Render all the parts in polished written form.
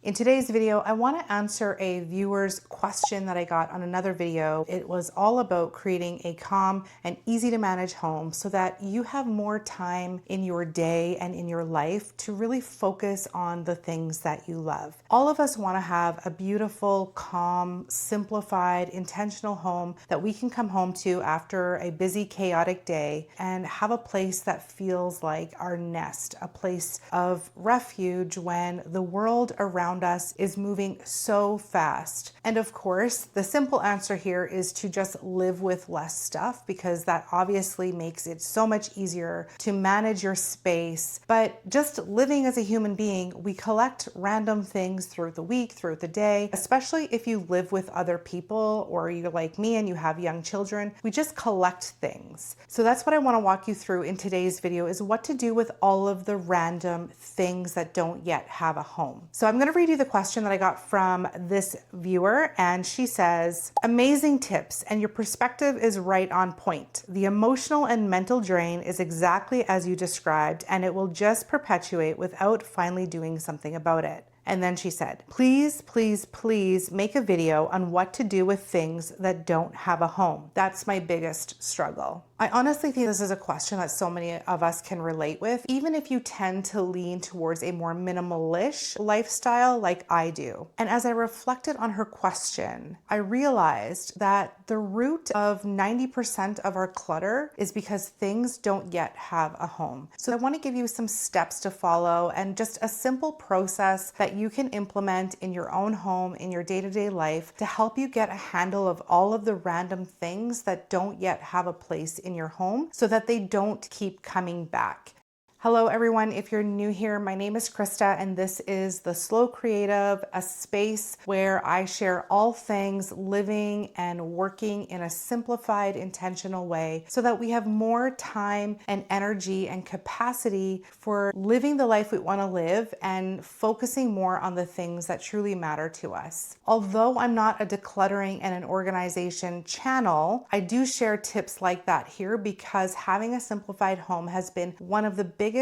In today's video, I want to answer a viewer's question that I got on another video. It was all about creating a calm and easy to manage home so that you have more time in your day and in your life to really focus on the things that you love. All of us want to have a beautiful, calm, simplified, intentional home that we can come home to after a busy, chaotic day and have a place that feels like our nest, a place of refuge when the world around us is moving so fast. And of course, the simple answer here is to just live with less stuff, because that obviously makes it so much easier to manage your space. But just living as a human being, we collect random things throughout the week, throughout the day, especially if you live with other people or you're like me and you have young children. We just collect things. So that's what I want to walk you through in today's video, is what to do with all of the random things that don't yet have a home. So I'm going to read you the question that I got from this viewer, and she says, amazing tips, and your perspective is right on point. The emotional and mental drain is exactly as you described, and it will just perpetuate without finally doing something about it. And then she said, please, please, please make a video on what to do with things that don't have a home. That's my biggest struggle. I honestly think this is a question that so many of us can relate with, even if you tend to lean towards a more minimalish lifestyle like I do. And as I reflected on her question, I realized that the root of 90% of our clutter is because things don't yet have a home. So I want to give you some steps to follow and just a simple process that you can implement in your own home, in your day-to-day life, to help you get a handle of all of the random things that don't yet have a place in your home so that they don't keep coming back. Hello everyone, if you're new here, my name is Krista and this is The Slow Creative, a space where I share all things living and working in a simplified, intentional way so that we have more time and energy and capacity for living the life we want to live and focusing more on the things that truly matter to us. Although I'm not a decluttering and an organization channel, I do share tips like that here because having a simplified home has been one of the biggest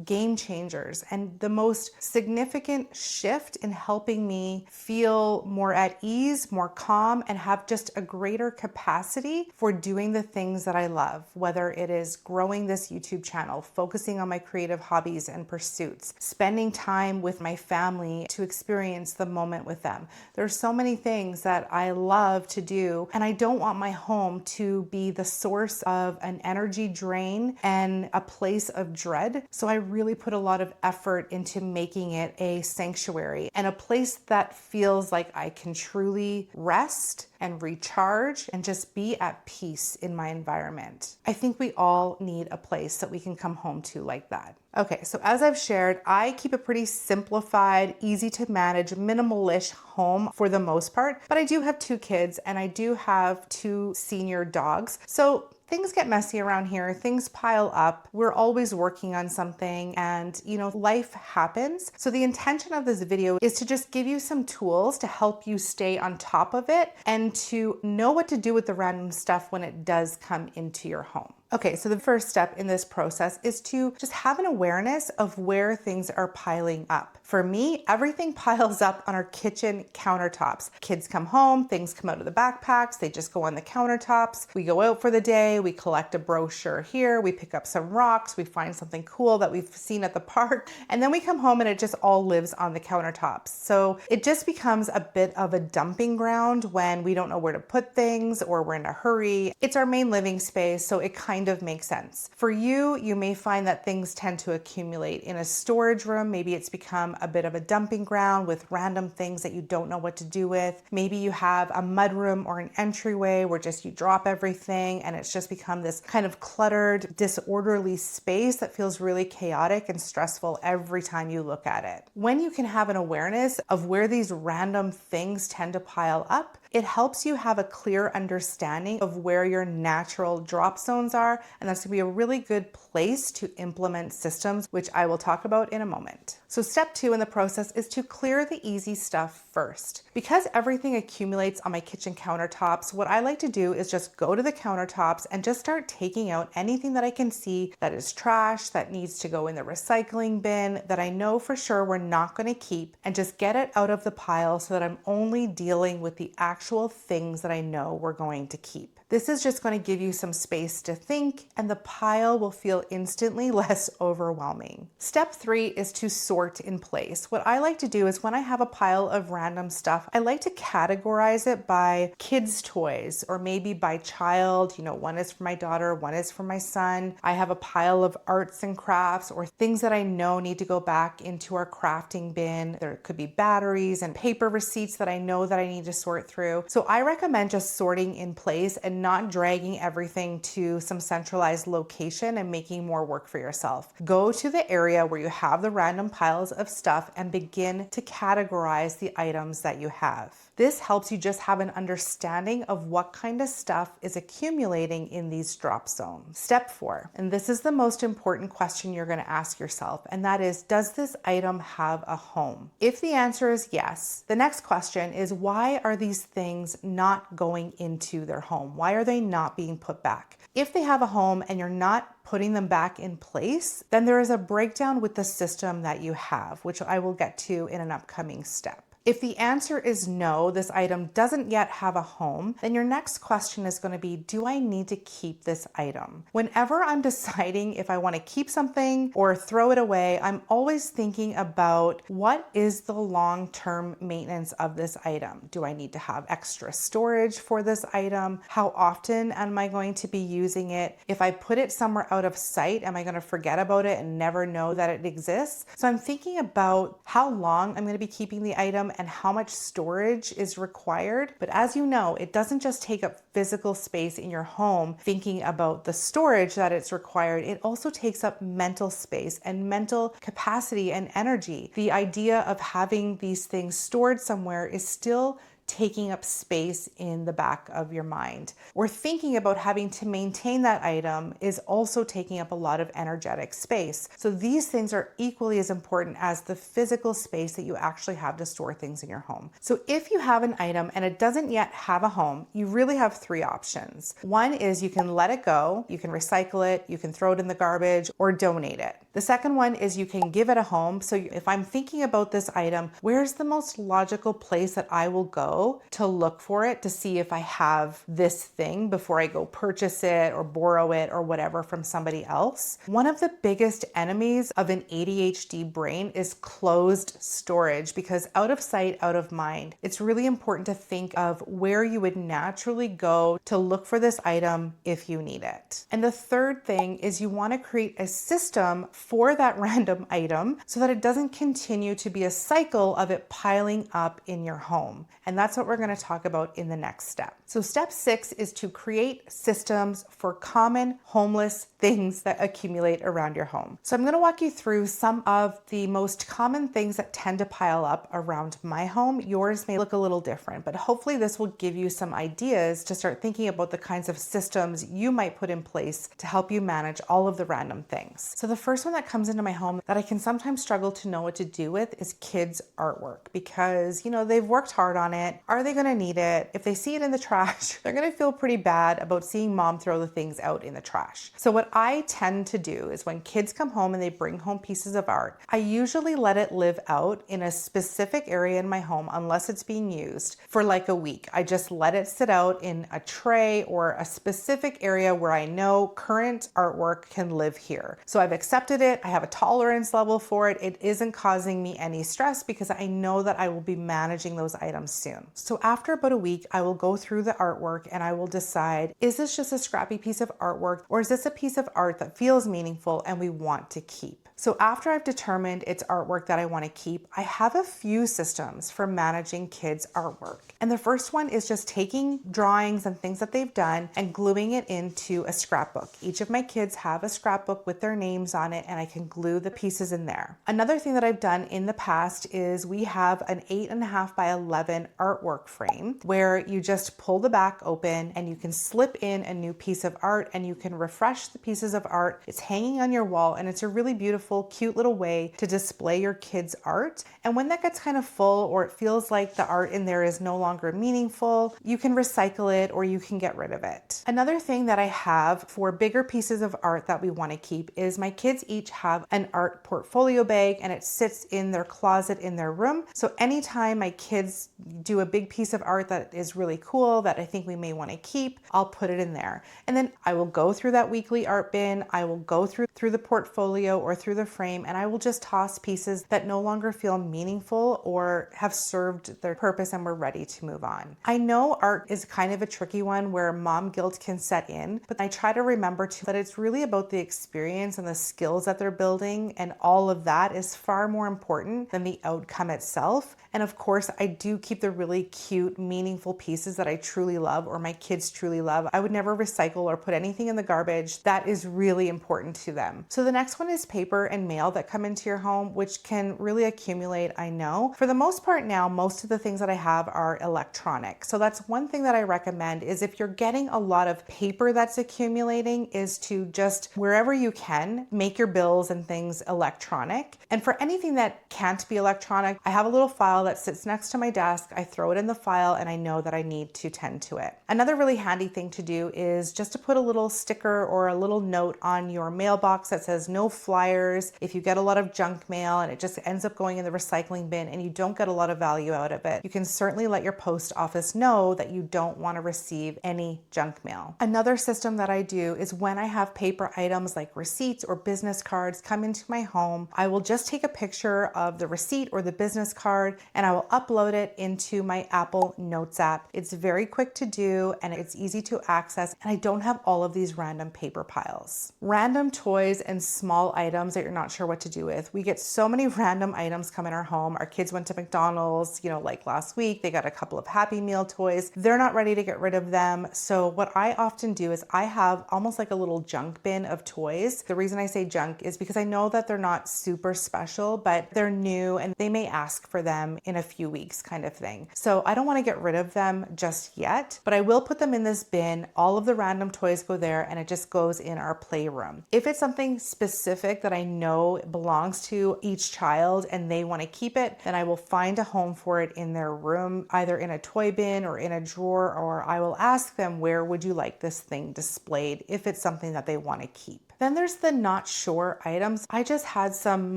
game changers and the most significant shift in helping me feel more at ease, more calm, and have just a greater capacity for doing the things that I love, whether it is growing this YouTube channel, focusing on my creative hobbies and pursuits, spending time with my family to experience the moment with them. There's so many things that I love to do, and I don't want my home to be the source of an energy drain and a place of dread. So I really put a lot of effort into making it a sanctuary and a place that feels like I can truly rest and recharge and just be at peace in my environment. I think we all need a place that we can come home to like that. Okay, so as I've shared, I keep a pretty simplified, easy to manage, minimalish home for the most part, but I do have 2 kids and I do have 2 senior dogs. So things get messy around here, things pile up. We're always working on something and, life happens. So the intention of this video is to just give you some tools to help you stay on top of it and to know what to do with the random stuff when it does come into your home. Okay, so the first step in this process is to just have an awareness of where things are piling up. For me, everything piles up on our kitchen countertops. Kids come home, things come out of the backpacks, they just go on the countertops. We go out for the day, we collect a brochure here, we pick up some rocks, we find something cool that we've seen at the park, and then we come home and it just all lives on the countertops. So it just becomes a bit of a dumping ground when we don't know where to put things or we're in a hurry. It's our main living space, so it kind of makes sense. For you, you may find that things tend to accumulate in a storage room. Maybe it's become a bit of a dumping ground with random things that you don't know what to do with. Maybe you have a mudroom or an entryway where just you drop everything and it's just become this kind of cluttered, disorderly space that feels really chaotic and stressful every time you look at it. When you can have an awareness of where these random things tend to pile up, it helps you have a clear understanding of where your natural drop zones are, and that's going to be a really good place to implement systems, which I will talk about in a moment. So step 2 in the process is to clear the easy stuff first. Because everything accumulates on my kitchen countertops, what I like to do is just go to the countertops and just start taking out anything that I can see that is trash, that needs to go in the recycling bin, that I know for sure we're not going to keep, and just get it out of the pile so that I'm only dealing with the actual things that I know we're going to keep. This is just going to give you some space to think, and the pile will feel instantly less overwhelming. Step 3 is to sort in place. What I like to do is when I have a pile of random stuff, I like to categorize it by kids' toys or maybe by child. One is for my daughter, one is for my son. I have a pile of arts and crafts or things that I know need to go back into our crafting bin. There could be batteries and paper receipts that I know that I need to sort through. So I recommend just sorting in place and not dragging everything to some centralized location and making more work for yourself. Go to the area where you have the random piles of stuff and begin to categorize the items that you have. This helps you just have an understanding of what kind of stuff is accumulating in these drop zones. Step 4, and this is the most important question you're going to ask yourself, and that is, does this item have a home? If the answer is yes, the next question is, why are these things not going into their home? Why are they not being put back? If they have a home and you're not putting them back in place, then there is a breakdown with the system that you have, which I will get to in an upcoming step. If the answer is no, this item doesn't yet have a home, then your next question is going to be, do I need to keep this item? Whenever I'm deciding if I want to keep something or throw it away, I'm always thinking about what is the long-term maintenance of this item? Do I need to have extra storage for this item? How often am I going to be using it? If I put it somewhere out of sight, am I going to forget about it and never know that it exists? So I'm thinking about how long I'm going to be keeping the item and how much storage is required. But as you know, it doesn't just take up physical space in your home thinking about the storage that it's required. It also takes up mental space and mental capacity and energy. The idea of having these things stored somewhere is still taking up space in the back of your mind. Or thinking about having to maintain that item is also taking up a lot of energetic space. So these things are equally as important as the physical space that you actually have to store things in your home. So if you have an item and it doesn't yet have a home, you really have 3 options. One is you can let it go, you can recycle it, you can throw it in the garbage, or donate it. The second one is you can give it a home. So if I'm thinking about this item, where's the most logical place that I will go to look for it to see if I have this thing before I go purchase it or borrow it or whatever from somebody else? One of the biggest enemies of an ADHD brain is closed storage, because out of sight, out of mind. It's really important to think of where you would naturally go to look for this item if you need it. And the third thing is you want to create a system for that random item so that it doesn't continue to be a cycle of it piling up in your home. And that's what we're going to talk about in the next step. So step 6 is to create systems for common homeless things that accumulate around your home. So I'm going to walk you through some of the most common things that tend to pile up around my home. Yours may look a little different, but hopefully this will give you some ideas to start thinking about the kinds of systems you might put in place to help you manage all of the random things. So the first one that comes into my home that I can sometimes struggle to know what to do with is kids' artwork, because they've worked hard on it. Are they going to need it? If they see it in the trash, they're going to feel pretty bad about seeing mom throw the things out in the trash. So what I tend to do is when kids come home and they bring home pieces of art, I usually let it live out in a specific area in my home unless it's being used for like a week. I just let it sit out in a tray or a specific area where I know current artwork can live here. So I've accepted it. I have a tolerance level for it. It isn't causing me any stress because I know that I will be managing those items soon. So after about a week, I will go through the artwork and I will decide, is this just a scrappy piece of artwork, or is this a piece of art that feels meaningful and we want to keep? So after I've determined it's artwork that I want to keep, I have a few systems for managing kids' artwork. And the first one is just taking drawings and things that they've done and gluing it into a scrapbook. Each of my kids have a scrapbook with their names on it, and I can glue the pieces in there. Another thing that I've done in the past is we have an 8.5 by 11 artwork frame where you just pull the back open and you can slip in a new piece of art and you can refresh the pieces of art. It's hanging on your wall and it's a really beautiful beautiful, cute little way to display your kids' art. And when that gets kind of full, or it feels like the art in there is no longer meaningful, you can recycle it or you can get rid of it. Another thing that I have for bigger pieces of art that we want to keep is my kids each have an art portfolio bag, and it sits in their closet in their room. So anytime my kids do a big piece of art that is really cool that I think we may want to keep, I'll put it in there. And then I will go through that weekly art bin. I will go through the portfolio or through the frame, and I will just toss pieces that no longer feel meaningful or have served their purpose and we're ready to move on. I know art is kind of a tricky one where mom guilt can set in, but I try to remember too that it's really about the experience and the skills that they're building, and all of that is far more important than the outcome itself. And of course, I do keep the really cute, meaningful pieces that I truly love or my kids truly love. I would never recycle or put anything in the garbage. That is really important to them. So the next one is paper and mail that come into your home, which can really accumulate, I know. For the most part now, most of the things that I have are electronic. So that's one thing that I recommend is if you're getting a lot of paper that's accumulating, is to just, wherever you can, make your bills and things electronic. And for anything that can't be electronic, I have a little file that sits next to my desk. I throw it in the file and I know that I need to tend to it. Another really handy thing to do is just to put a little sticker or a little note on your mailbox that says no flyers. If you get a lot of junk mail and it just ends up going in the recycling bin and you don't get a lot of value out of it, you can certainly let your post office know that you don't want to receive any junk mail. Another system that I do is when I have paper items like receipts or business cards come into my home, I will just take a picture of the receipt or the business card and I will upload it into my Apple Notes app. It's very quick to do and it's easy to access, and I don't have all of these random paper piles. Random toys and small items that you're not sure what to do with. We get so many random items come in our home. Our kids went to McDonald's, like last week, they got a couple of Happy Meal toys. They're not ready to get rid of them. So what I often do is I have almost like a little junk bin of toys. The reason I say junk is because I know that they're not super special, but they're new and they may ask for them in a few weeks kind of thing. So I don't want to get rid of them just yet, but I will put them in this bin. All of the random toys go there and it just goes in our playroom. If it's something specific that I know belongs to each child and they want to keep it, then I will find a home for it in their room, either in a toy bin or in a drawer, or I will ask them, where would you like this thing displayed if it's something that they want to keep. Then there's the not sure items. I just had some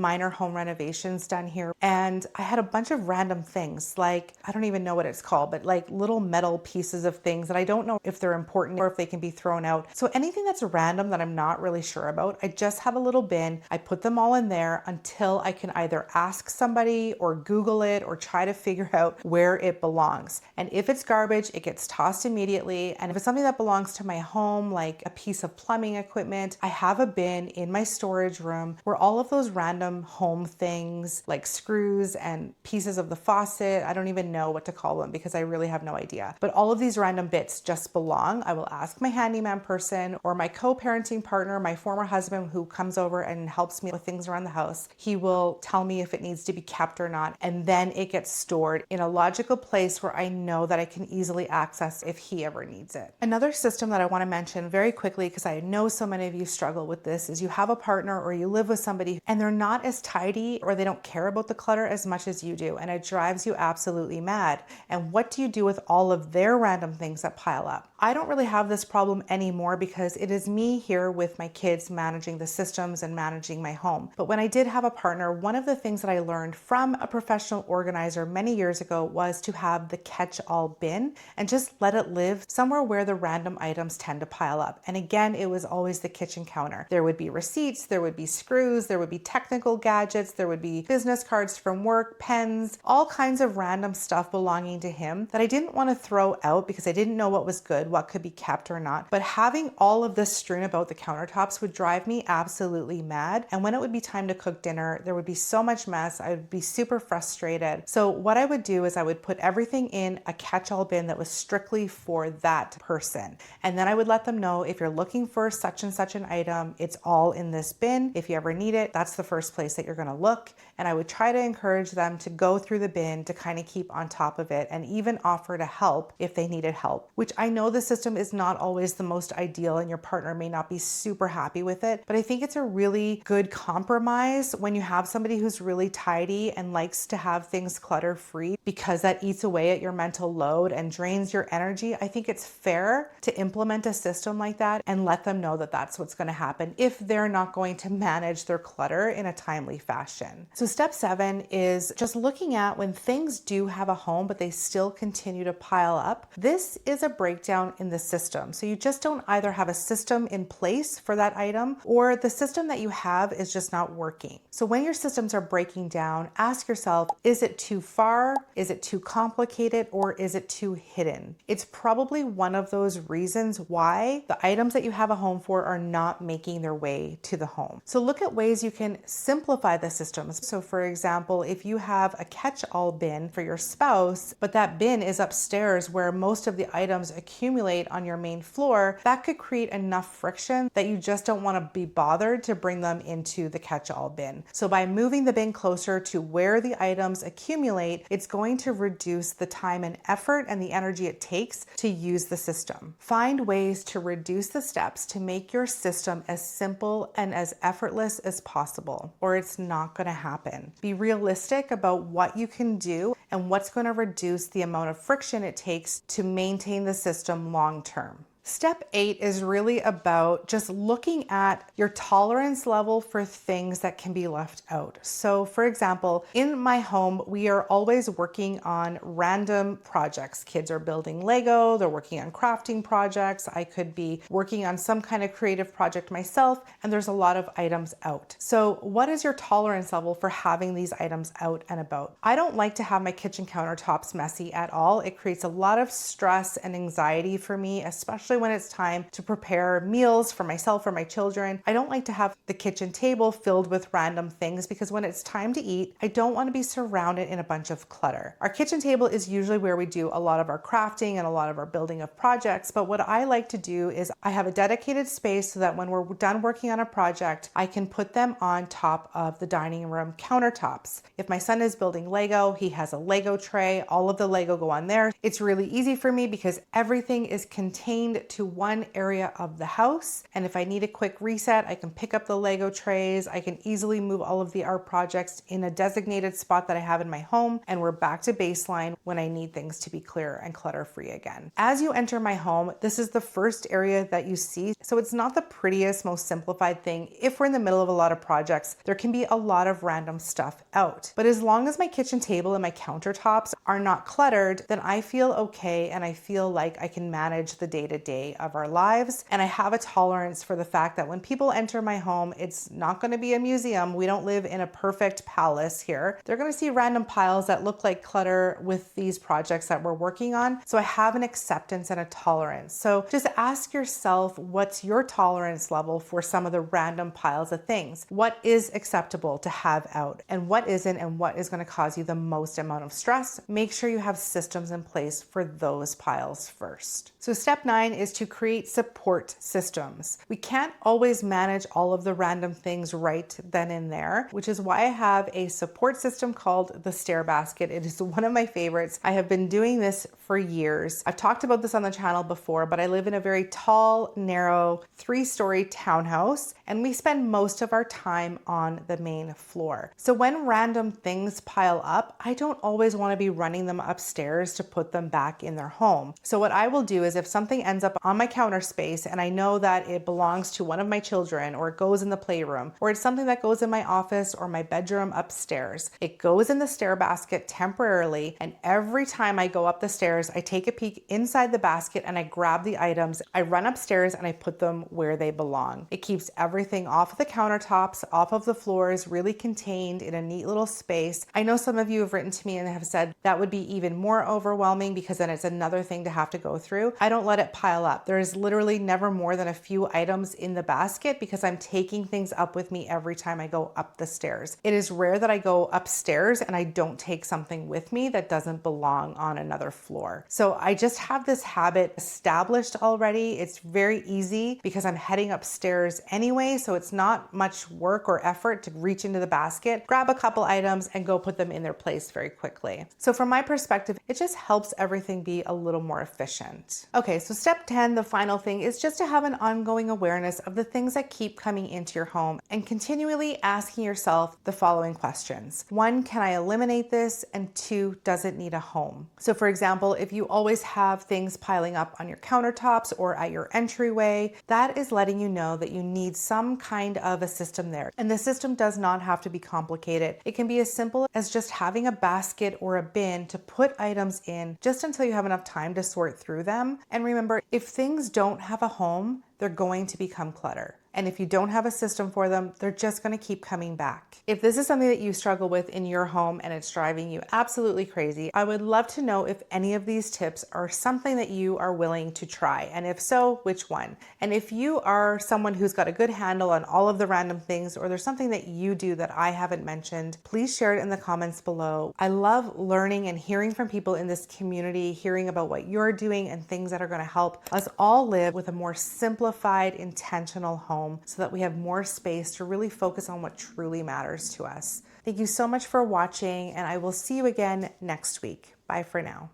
minor home renovations done here and I had a bunch of random things, like, I don't even know what it's called, but like little metal pieces of things that I don't know if they're important or if they can be thrown out. So anything that's random that I'm not really sure about, I just have a little bin. I put them all in there until I can either ask somebody or Google it or try to figure out where it belongs. And if it's garbage, it gets tossed immediately. And if it's something that belongs to my home, like a piece of plumbing equipment, I have a bin in my storage room where all of those random home things like screws and pieces of the faucet, I don't even know what to call them because I really have no idea. But all of these random bits just belong. I will ask my handyman person or my co-parenting partner, my former husband who comes over and helps me with things around the house. He will tell me if it needs to be kept or not. And then it gets stored in a logical place where I know that I can easily access if he ever needs it. Another system that I want to mention very quickly, because I know so many of you struggle with this, is you have a partner or you live with somebody and they're not as tidy or they don't care about the clutter as much as you do, and it drives you absolutely mad. And what do you do with all of their random things that pile up? I don't really have this problem anymore because it is me here with my kids managing the systems and managing my home. But when I did have a partner, one of the things that I learned from a professional organizer many years ago was to have the catch-all bin and just let it live somewhere where the random items tend to pile up. And again, it was always the kitchen counter. There would be receipts, there would be screws, there would be technical gadgets, there would be business cards from work, pens, all kinds of random stuff belonging to him that I didn't want to throw out because I didn't know what was good, what could be kept or not. But having all of this strewn about the countertops would drive me absolutely mad. And when it would be time to cook dinner, there would be so much mess. I would be super frustrated. So what I would do is I would put everything in a catch-all bin that was strictly for that person. And then I would let them know, if you're looking for such and such an item, it's all in this bin. If you ever need it, that's the first place that you're going to look. and I would try to encourage them to go through the bin to kind of keep on top of it and even offer to help if they needed help, which I know the system is not always the most ideal and your partner may not be super happy with it, but I think it's a really good compromise when you have somebody who's really tidy and likes to have things clutter free, because that eats away at your mental load and drains your energy. I think it's fair to implement a system like that and let them know that that's what's going to happen if they're not going to manage their clutter in a timely fashion. So step 7 is just looking at when things do have a home but they still continue to pile up. This is a breakdown in the system. So you just don't either have a system in place for that item or the system that you have is just not working. So when your systems are breaking down, ask yourself, is it too far? Is it too complicated? Or is it too hidden? It's probably one of those reasons why the items that you have a home for are not making their way to the home. So look at ways you can simplify the systems. So for example, if you have a catch-all bin for your spouse, but that bin is upstairs where most of the items accumulate on your main floor, that could create enough friction that you just don't want to be bothered to bring them into the catch-all bin. So by moving the bin closer to where the items accumulate, it's going to reduce the time and effort and the energy it takes to use the system. Find ways to reduce the steps to make your system as simple and as effortless as possible, or it's not going to happen. Be realistic about what you can do and what's going to reduce the amount of friction it takes to maintain the system long term. Step 8 is really about just looking at your tolerance level for things that can be left out. So for example, in my home, we are always working on random projects. Kids are building Lego, they're working on crafting projects. I could be working on some kind of creative project myself, and there's a lot of items out. So what is your tolerance level for having these items out and about? I don't like to have my kitchen countertops messy at all. It creates a lot of stress and anxiety for me, especially when it's time to prepare meals for myself or my children. I don't like to have the kitchen table filled with random things because when it's time to eat, I don't want to be surrounded in a bunch of clutter. Our kitchen table is usually where we do a lot of our crafting and a lot of our building of projects, but what I like to do is I have a dedicated space so that when we're done working on a project, I can put them on top of the dining room countertops. If my son is building Lego, he has a Lego tray, all of the Lego go on there. It's really easy for me because everything is contained to one area of the house. And if I need a quick reset, I can pick up the Lego trays. I can easily move all of the art projects in a designated spot that I have in my home. And we're back to baseline when I need things to be clear and clutter free again. As you enter my home, this is the first area that you see. So it's not the prettiest, most simplified thing. If we're in the middle of a lot of projects, there can be a lot of random stuff out. But as long as my kitchen table and my countertops are not cluttered, then I feel okay and I feel like I can manage the day-to-day of our lives. And I have a tolerance for the fact that when people enter my home, it's not going to be a museum. We don't live in a perfect palace here. They're going to see random piles that look like clutter with these projects that we're working on. So I have an acceptance and a tolerance. So just ask yourself, what's your tolerance level for some of the random piles of things? What is acceptable to have out and what isn't, and what is going to cause you the most amount of stress? Make sure you have systems in place for those piles first. So step 9 is to create support systems. We can't always manage all of the random things right then and there, which is why I have a support system called the Stair Basket. It is one of my favorites. I have been doing this for years. I've talked about this on the channel before, but I live in a very tall, narrow, 3-story townhouse, and we spend most of our time on the main floor. So when random things pile up, I don't always want to be running them upstairs to put them back in their home. So what I will do is if something ends up on my counter space and I know that it belongs to one of my children or it goes in the playroom or it's something that goes in my office or my bedroom upstairs, it goes in the stair basket temporarily, and every time I go up the stairs, I take a peek inside the basket and I grab the items, I run upstairs and I put them where they belong. It keeps everything off of the countertops, off of the floors, really contained in a neat little space. I know some of you have written to me and have said that would be even more overwhelming because then it's another thing to have to go through. I don't let it pile pile up. There is literally never more than a few items in the basket because I'm taking things up with me every time I go up the stairs. It is rare that I go upstairs and I don't take something with me that doesn't belong on another floor. So I just have this habit established already. It's very easy because I'm heading upstairs anyway, so it's not much work or effort to reach into the basket, grab a couple items, and go put them in their place very quickly. So from my perspective, it just helps everything be a little more efficient. Okay, so step 10, the final thing, is just to have an ongoing awareness of the things that keep coming into your home and continually asking yourself the following questions. 1, can I eliminate this? And 2, does it need a home? So for example, if you always have things piling up on your countertops or at your entryway, that is letting you know that you need some kind of a system there. And the system does not have to be complicated. It can be as simple as just having a basket or a bin to put items in just until you have enough time to sort through them. And remember, if things don't have a home, they're going to become clutter. And if you don't have a system for them, they're just going to keep coming back. If this is something that you struggle with in your home and it's driving you absolutely crazy, I would love to know if any of these tips are something that you are willing to try. And if so, which one? And if you are someone who's got a good handle on all of the random things, or there's something that you do that I haven't mentioned, please share it in the comments below. I love learning and hearing from people in this community, hearing about what you're doing and things that are going to help us all live with a more simplified, intentional home, so that we have more space to really focus on what truly matters to us. Thank you so much for watching, and I will see you again next week. Bye for now.